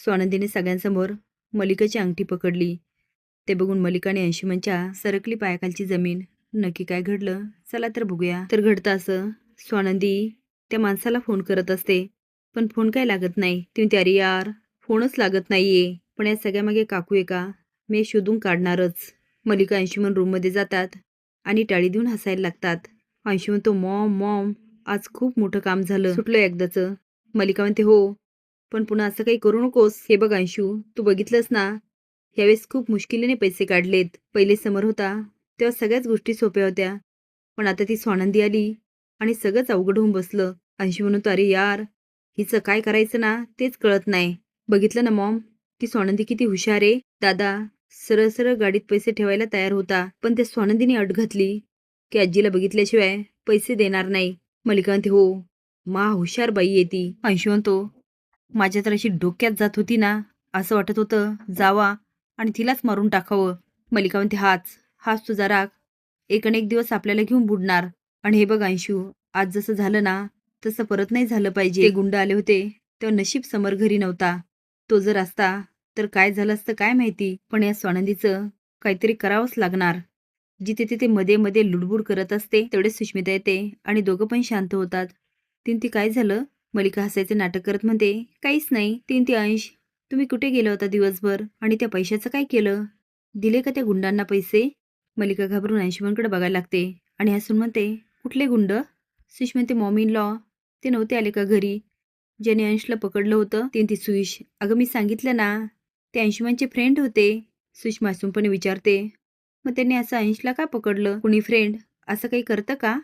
स्वानंदीने सगळ्यांसमोर मलिकाची अंगठी पकडली. ते बघून मलिकाने अंशुमनच्या सरकली पायाखालची जमीन. नक्की काय घडलं, चला तर बघूया. तर घडतं असं, स्वानंदी त्या माणसाला फोन करत असते, पण फोन काय लागत नाही. ती म्हणते, अरे यार, फोनच लागत नाहीये. पण या सगळ्यामागे काकू आहे का, मी शोधून काढणारच. मलिका अंशुमन रूममध्ये जातात आणि टाळी देऊन हसायला लागतात. अंशुमन तो, मॉम मॉम, आज खूप मोठं काम झालं, सुटलं एकदाचं. मलिका म्हणते, हो, पण पुन्हा असं काही करू नकोस. हे बघ अंशू, तू बघितलंस ना, यावेळेस खूप मुश्किलीने पैसे काढलेत. पहिले समर होता तेव्हा सगळ्याच गोष्टी सोप्या होत्या, पण आता ती स्वानंदी आली आणि सगळंच अवघड होऊन बसलं. अंशू म्हणतो, अरे यार, हिचं काय करायचं ना तेच कळत नाही. बघितलं ना मॉम, ती स्वानंदी किती हुशार आहे. दादा सरळ सरळ गाडीत पैसे ठेवायला तयार होता, पण त्या स्वानंदीने अट घातली की आजीला बघितल्याशिवाय पैसे देणार नाही. मलिका म्हणते, हो, हुशार बाई आहे ती. अंशू म्हणतो, माझ्या तर अशी डोक्यात जात होती ना, असं वाटत होतं जावा आणि तिलाच मारून टाकावं. मलिका म्हणते, हाच हाच तुझा राग एक न एक दिवस आपल्याला घेऊन बुडणार. आणि हे बघ अंशू, आज जसं झालं ना तसं परत नाही झालं पाहिजे. ते गुंड आले होते तेव्हा नशीब समर घरी नव्हता. तो जर असता तर काय झालं असतं काय माहिती. पण या स्वानंदीचं काहीतरी करावंच लागणार. जिथे तिथे मध्ये मध्ये लुडबुड करत असते तेवढेच सुष्मिता येते आणि दोघं पण शांत होतात. ती काय झालं, मलिका हसायचं नाटक करत म्हणते, काहीच नाही. ती अंश, तुम्ही कुठे गेला होता दिवसभर आणि त्या पैशाचं काय केलं, दिले का त्या गुंडांना पैसे. मलिका घाबरून अंशुमनकडे बघायला लागते आणि हसून म्हणते, कुठले गुंड. सुष म्हणते, मॉम इन लॉ, ते नव्हते आले का घरी, ज्याने अंशला पकडलं होतं. ती सुश, अगं मी सांगितलं ना, ते अंशुमनचे फ्रेंड होते. सुष मासूमपणे विचारते, मग त्यांनी असं अंशला का पकडलं, कुणी फ्रेंड असं काही करतं का.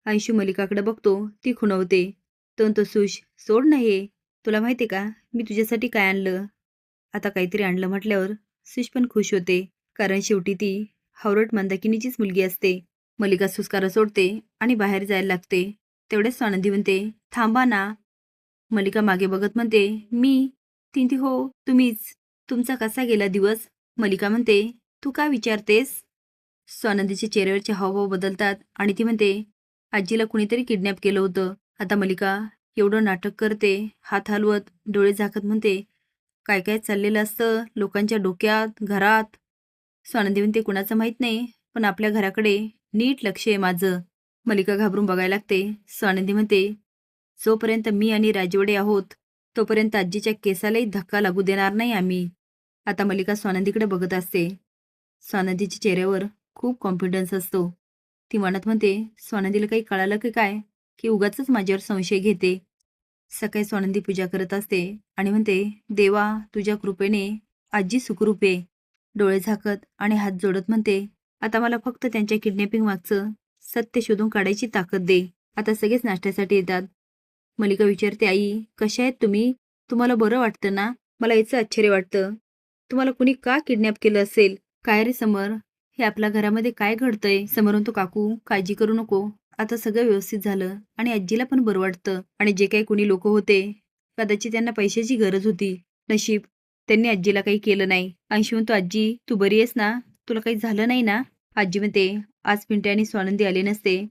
अंशू मलिकाकडे बघतो, ती खुणवते. तो सुश, सोड ना हे, तुला माहिती का मी तुझ्यासाठी काय आणलं. आता काहीतरी आणलं म्हटल्यावर सुश पण खुश होते, कारण शेवटी ती हावरट मंदाकिनीचीच मुलगी असते. मलिका सुस्कारा सोडते आणि बाहेर जायला लागते. तेवढेच स्वानंदी म्हणते, थांबा ना. मलिका मागे बघत म्हणते, मी. ती हो, तुम्हीच. तुमचा कसा गेला दिवस. मलिका म्हणते, तू का विचारतेस. स्वानंदीच्या चेहऱ्यावरचे हावभाव बदलतात आणि ती म्हणते, आजीला कुणीतरी किडनॅप केलं होतं. आता मलिका एवढं नाटक करते, हात हलवत डोळे झाकत म्हणते, काय काय चाललेलं असतं लोकांच्या डोक्यात, घरात. स्वानंदी म्हणते, कुणाचं माहीत नाही, पण आपल्या घराकडे नीट लक्ष आहे माझं. मलिका घाबरून बघायला लागते. स्वानंदी म्हणते, जोपर्यंत मी आणि राजवडे आहोत तोपर्यंत आजीच्या केसालाही धक्का लागू देणार नाही आम्ही. आता मलिका स्वानंदीकडे बघत असते. स्वानंदीच्या चेहऱ्यावर खूप कॉन्फिडन्स असतो. ती मनात म्हणते, स्वानंदीला काही कळालं की काय, की उगाचच माझ्यावर संशय घेते. सकाळी स्वानंदी पूजा करत असते आणि म्हणते, देवा तुझ्या कृपेने आजी सुखरूप आहे. डोळे झाकत आणि हात जोडत म्हणते, आता मला फक्त त्यांच्या किडनॅपिंग मागचं सत्य शोधून काढायची ताकद दे. आता सगळेच नाश्त्यासाठी येतात. मलिका विचारते, आई कशा आहेत तुम्ही, तुम्हाला बरं वाटतं ना. मला याचं आश्चर्य वाटतं, तुम्हाला कुणी का किडनॅप केलं असेल. काय रे समर, हे आपल्या घरामध्ये काय घडतंय. समर म्हणतो, काकू काळजी करू नको, आता सगळं व्यवस्थित झालं आणि आजीला पण बरं वाटतं. आणि जे काही कुणी लोक होते कदाचित त्यांना पैशाची गरज होती. नशीब त्यांनी आजीला काही केलं नाही. अंशू म्हणतो, आजी तू बरी आहेस ना, तुला काही झालं नाही ना. आजी म्हणते, आज पिंटे आणि स्वानंदी आले नसते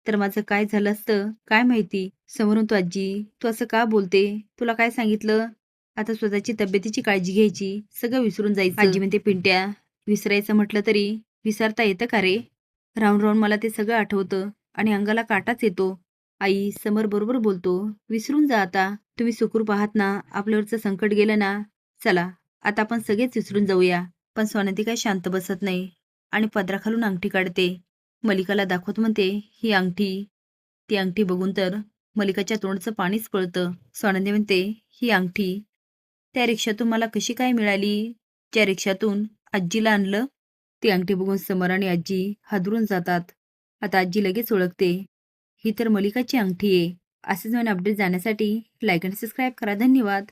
तर माझं काय झालं असतं काय माहिती. समोर म्हणतो, आजी तू असं का बोलते, तुला काय सांगितलं. आता स्वतःची तब्येतीची काळजी घ्यायची, सगळं विसरून जायचं. आजी म्हणते, पिंट्या विसरायचं म्हटलं तरी विसरता येतं का रे. राहून राहून मला ते सगळं आठवतं आणि अंगाला काटाच येतो. आई समर बरोबर बोलतो, विसरून जा आता. तुम्ही सुखरूप आहात ना, आपल्यावरचं संकट गेलं ना, चला आता आपण सगळेच विसरून जाऊया. पण स्वानंदी काय शांत बसत नाही आणि पदराखालून अंगठी काढते. मलिकाला दाखवत म्हणते, ही अंगठी. ती अंगठी बघून तर मलिकाच्या तोंडचं पाणीच पळतं. स्वानंदी म्हणते, ही अंगठी त्या रिक्षातून मला कशी काय मिळाली, ज्या रिक्षातून आजीला आणलं. ती अंगठी बघून समर आणि आजी हादरून जातात. आता आजी लगेच ओळखते, ही तर मलिकाची अंगठी आहे. असेच नवीन अपडेट जाण्यासाठी लाईक आणि सबस्क्राईब करा. धन्यवाद.